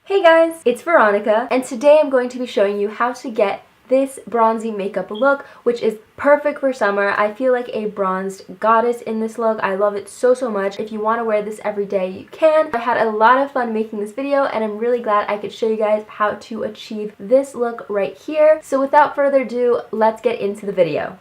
Hey guys, it's Veronica, and today I'm going to be showing you how to get this bronzy makeup look, which is perfect for summer. I feel like a bronzed goddess in this look. I love it so much. If you want to wear this every day, you can. I had a lot of fun making this video, and I'm really glad I could show you guys how to achieve this look right here. So without further ado, let's get into the video.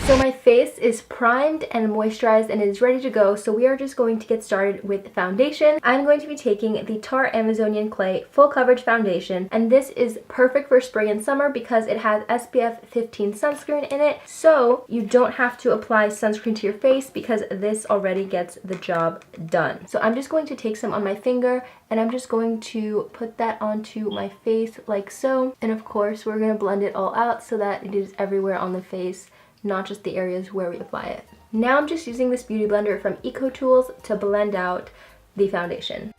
So my face is primed and moisturized and is ready to go, so we are just going to get started with foundation. I'm going to be taking the Tarte Amazonian Clay Full Coverage Foundation, and this is perfect for spring and summer because it has SPF 15 sunscreen in it, so you don't have to apply sunscreen to your face because this already gets the job done. So I'm just going to take some on my finger and I'm just going to put that onto my face like so, and of course we're going to blend it all out so that it is everywhere on the face, not just the areas where we apply it. Now I'm just using this beauty blender from Eco Tools to blend out the foundation.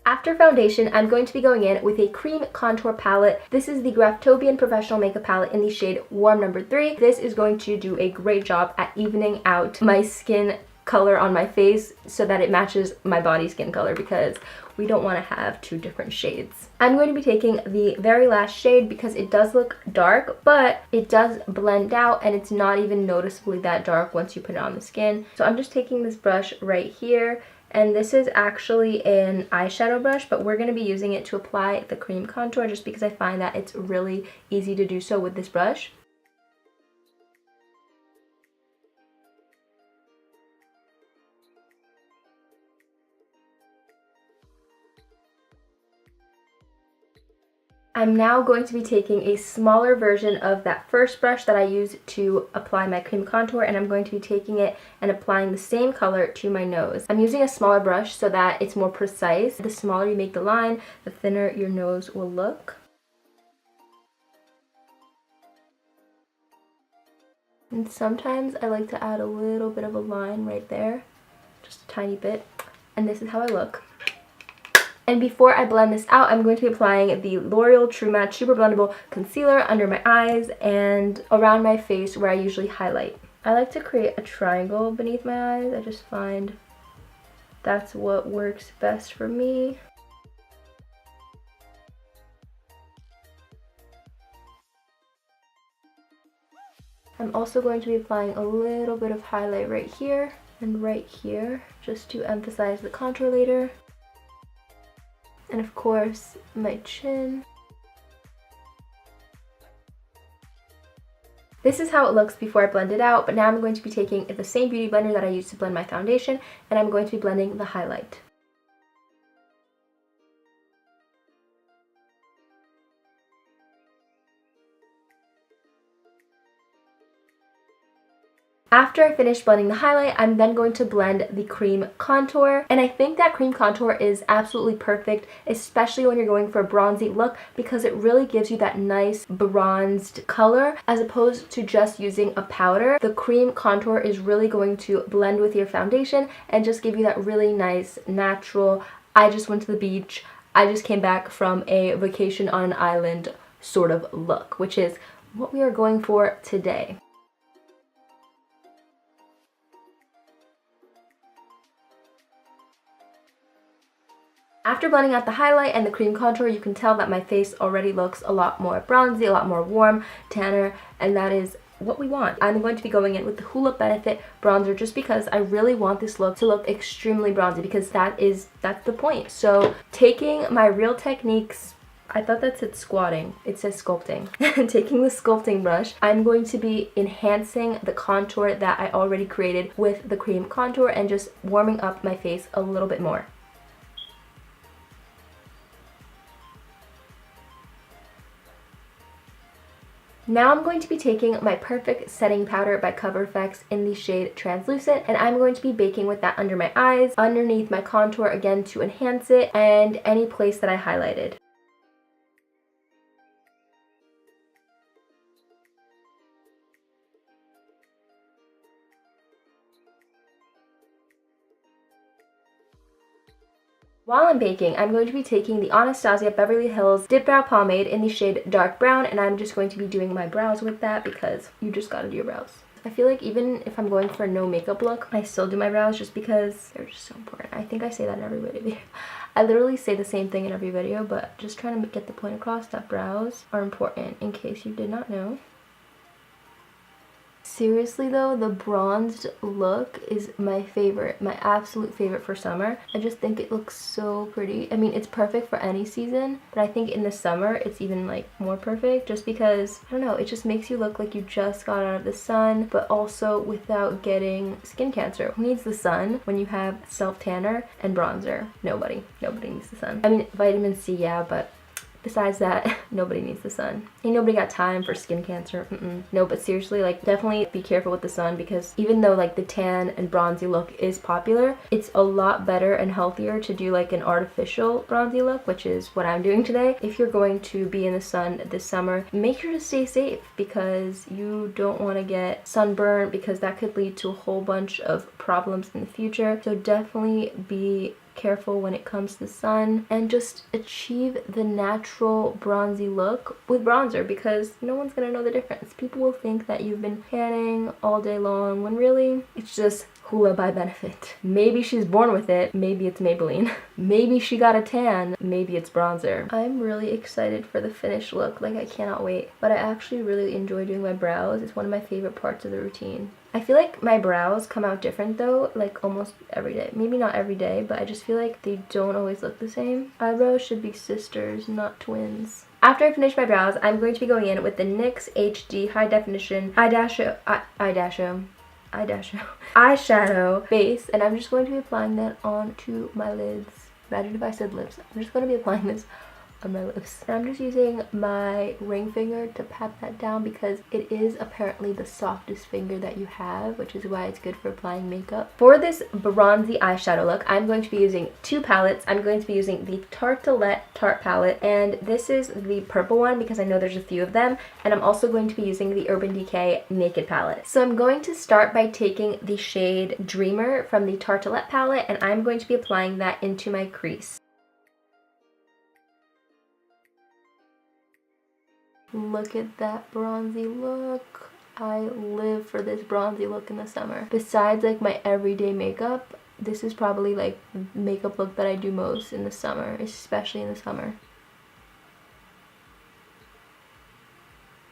After foundation, I'm going to be going in with a cream contour palette. This is the Graftobian Professional Makeup Palette in the shade Warm No. 3. This is going to do a great job at evening out my skin color on my face so that it matches my body skin color, because we don't want to have two different shades. I'm going to be taking the very last shade because it does look dark, but it does blend out and it's not even noticeably that dark once you put it on the skin. So I'm just taking this brush right here, and this is actually an eyeshadow brush, but we're going to be using it to apply the cream contour just because I find that it's really easy to do so with this brush. I'm now going to be taking a smaller version of that first brush that I used to apply my cream contour, and I'm going to be taking it and applying the same color to my nose. I'm using a smaller brush so that it's more precise. The smaller you make the line, the thinner your nose will look. And sometimes I like to add a little bit of a line right there, just a tiny bit, and this is how I look. And before I blend this out, I'm going to be applying the L'Oreal True Match Super Blendable Concealer under my eyes and around my face where I usually highlight. I like to create a triangle beneath my eyes. I just find that's what works best for me. I'm also going to be applying a little bit of highlight right here and right here just to emphasize the contour later. And of course, my chin. This is how it looks before I blend it out, but now I'm going to be taking the same beauty blender that I used to blend my foundation, and I'm going to be blending the highlight. After I finish blending the highlight, I'm then going to blend the cream contour. And I think that cream contour is absolutely perfect, especially when you're going for a bronzy look, because it really gives you that nice bronzed color as opposed to just using a powder. The cream contour is really going to blend with your foundation and just give you that really nice, natural, I just went to the beach, I just came back from a vacation on an island sort of look, which is what we are going for today. After blending out the highlight and the cream contour, you can tell that my face already looks a lot more bronzy, a lot more warm, tanner, and that is what we want. I'm going to be going in with the Hoola Benefit Bronzer just because I really want this look to look extremely bronzy, because that's the point. So taking my Real Techniques, I thought that said squatting, it says sculpting. Taking the sculpting brush, I'm going to be enhancing the contour that I already created with the cream contour and just warming up my face a little bit more. Now I'm going to be taking my Perfect Setting Powder by Cover FX in the shade Translucent, and I'm going to be baking with that under my eyes, underneath my contour again to enhance it, and any place that I highlighted. While I'm baking, I'm going to be taking the Anastasia Beverly Hills Dip Brow Pomade in the shade Dark Brown, and I'm just going to be doing my brows with that because you just gotta do your brows. I feel like even if I'm going for a no makeup look, I still do my brows just because they're just so important. I think I say that in every video. I literally say the same thing in every video, but just trying to get the point across that brows are important in case you did not know. Seriously though, the bronzed look is my favorite, my absolute favorite for summer. I just think it looks so pretty. I mean, it's perfect for any season, but I think in the summer it's even like more perfect just because, I don't know, it just makes you look like you just got out of the sun, but also without getting skin cancer. Who needs the sun when you have self-tanner and bronzer? Nobody. Nobody needs the sun. I mean, vitamin C, yeah, but besides that, nobody needs the sun. Ain't nobody got time for skin cancer. No, but seriously, like, definitely be careful with the sun because even though like the tan and bronzy look is popular, it's a lot better and healthier to do like an artificial bronzy look, which is what I'm doing today. If you're going to be in the sun this summer, make sure to stay safe because you don't want to get sunburn because that could lead to a whole bunch of problems in the future. So definitely be careful when it comes to sun and just achieve the natural bronzy look with bronzer because no one's gonna know the difference. People will think that you've been tanning all day long when really it's just Hoola by Benefit. Maybe she's born with it, maybe it's Maybelline. Maybe she got a tan, maybe it's bronzer. I'm really excited for the finished look, like I cannot wait. But I actually really enjoy doing my brows. It's one of my favorite parts of the routine. I feel like my brows come out different though, like almost every day. Maybe not every day, but I just feel like they don't always look the same. Eyebrows should be sisters, not twins. After I finish my brows, I'm going to be going in with the NYX HD High Definition Eyeshadow Base, and I'm just going to be applying that onto my lids. Imagine if I said lips. I'm just going to be applying this on my lips. And I'm just using my ring finger to pat that down because it is apparently the softest finger that you have, which is why it's good for applying makeup. For this bronzy eyeshadow look, I'm going to be using two palettes. I'm going to be using the Tartelette Tarte palette, and this is the purple one because I know there's a few of them, and I'm also going to be using the Urban Decay Naked palette. So I'm going to start by taking the shade Dreamer from the Tartelette palette, and I'm going to be applying that into my crease. Look at that bronzy look. I live for this bronzy look in the summer. Besides like my everyday makeup, this is probably like the makeup look that I do most in the summer, especially in the summer.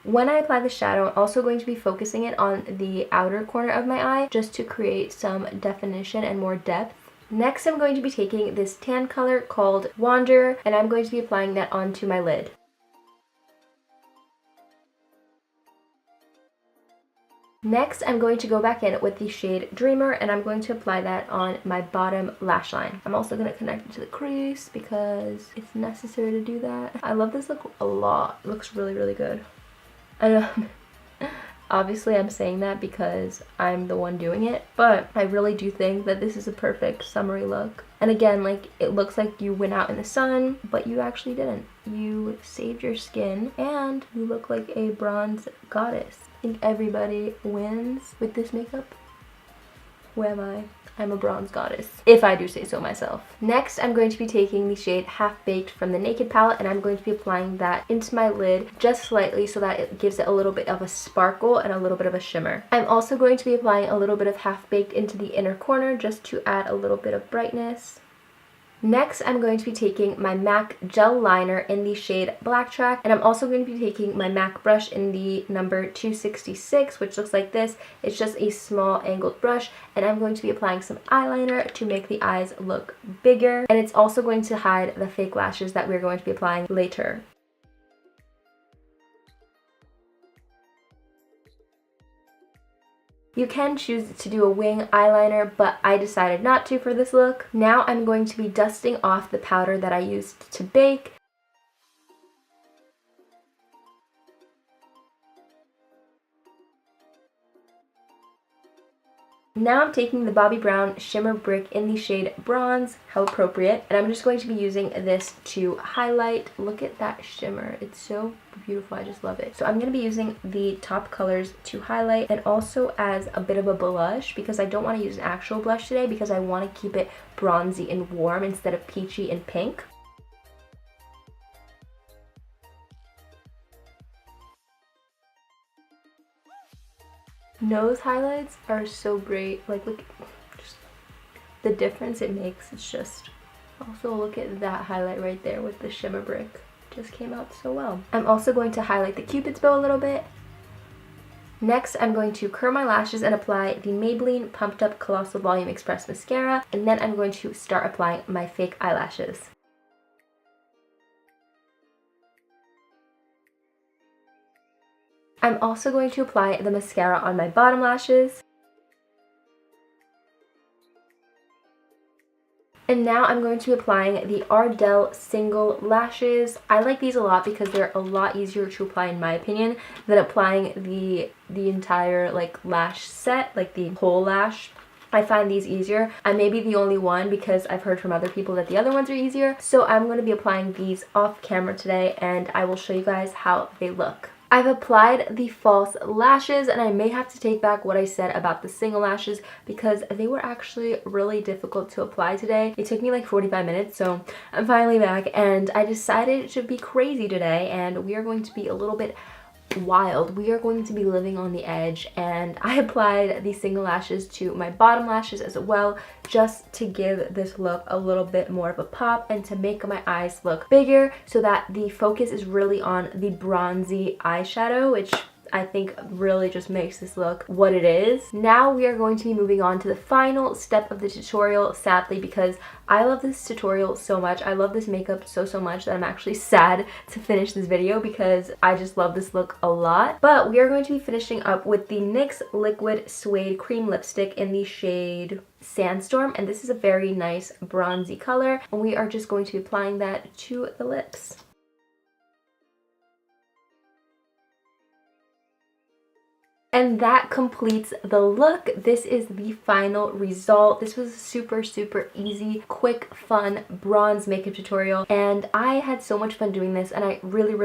When I apply the shadow, I'm also going to be focusing it on the outer corner of my eye just to create some definition and more depth. Next, I'm going to be taking this tan color called Wander, and I'm going to be applying that onto my lid. Next, I'm going to go back in with the shade Dreamer, and I'm going to apply that on my bottom lash line. I'm also going to connect it to the crease because it's necessary to do that. I love this look a lot. It looks really, really good. And obviously I'm saying that because I'm the one doing it, but I really do think that this is a perfect summery look. And again, like, it looks like you went out in the sun, but you actually didn't. You saved your skin and you look like a bronze goddess. I think everybody wins with this makeup. Who am I? I'm a bronze goddess, if I do say so myself. Next, I'm going to be taking the shade Half Baked from the Naked palette, and I'm going to be applying that into my lid just slightly so that it gives it a little bit of a sparkle and a little bit of a shimmer. I'm also going to be applying a little bit of Half Baked into the inner corner just to add a little bit of brightness. Next, I'm going to be taking my MAC gel liner in the shade Black Track, and I'm also going to be taking my MAC brush in the number 266, which looks like this. It's just a small angled brush, and I'm going to be applying some eyeliner to make the eyes look bigger, and it's also going to hide the fake lashes that we're going to be applying later. You can choose to do a wing eyeliner, but I decided not to for this look. Now I'm going to be dusting off the powder that I used to bake. Now I'm taking the Bobbi Brown Shimmer Brick in the shade Bronze, how appropriate, and I'm just going to be using this to highlight. Look at that shimmer, it's so beautiful, I just love it. So I'm going to be using the top colors to highlight and also as a bit of a blush because I don't want to use an actual blush today because I want to keep it bronzy and warm instead of peachy and pink. nose highlights are so great. Like, look, just the difference it makes. It's just, also look at that highlight right there with the shimmer brick. Just came out so well. I'm also going to highlight the Cupid's bow a little bit. Next, I'm going to curl my lashes and apply the Maybelline Pumped Up Colossal Volume Express Mascara, and then I'm going to start applying my fake eyelashes. I'm also going to apply the mascara on my bottom lashes. And now I'm going to be applying the Ardell single lashes. I like these a lot because they're a lot easier to apply in my opinion than applying the entire like lash set, like the whole lash. I find these easier. I may be the only one because I've heard from other people that the other ones are easier. So I'm going to be applying these off camera today and I will show you guys how they look. I've applied the false lashes and I may have to take back what I said about the single lashes because they were actually really difficult to apply today. It took me like 45 minutes, so I'm finally back and I decided to be crazy today and we are going to be a little bit wild. We are going to be living on the edge and I applied the single lashes to my bottom lashes as well just to give this look a little bit more of a pop and to make my eyes look bigger so that the focus is really on the bronzy eyeshadow, which I think really just makes this look what it is. Now we are going to be moving on to the final step of the tutorial, sadly, because I love this tutorial so much. I love this makeup so much that I'm actually sad to finish this video because I just love this look a lot. But we are going to be finishing up with the NYX Liquid Suede Cream Lipstick in the shade Sandstorm, and this is a very nice bronzy color, and we are just going to be applying that to the lips. And that completes the look. This is the final result. This was a super easy, quick, fun bronze makeup tutorial. And I had so much fun doing this and I really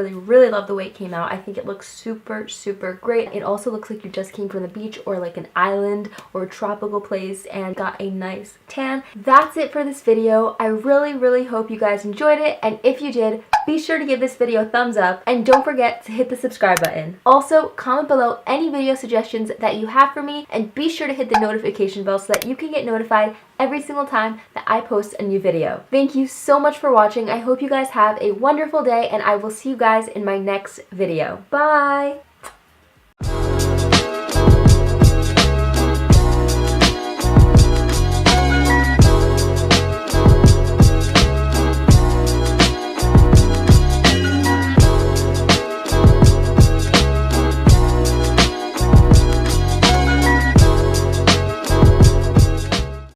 love the way it came out. I think it looks super great. It also looks like you just came from the beach or like an island or a tropical place and got a nice tan. That's it for this video. I really hope you guys enjoyed it. And if you did, be sure to give this video a thumbs up and don't forget to hit the subscribe button. Also, comment below any video suggestions that you have for me and be sure to hit the notification bell so that you can get notified every single time that I post a new video. Thank you so much for watching. I hope you guys have a wonderful day and I will see you guys in my next video. Bye!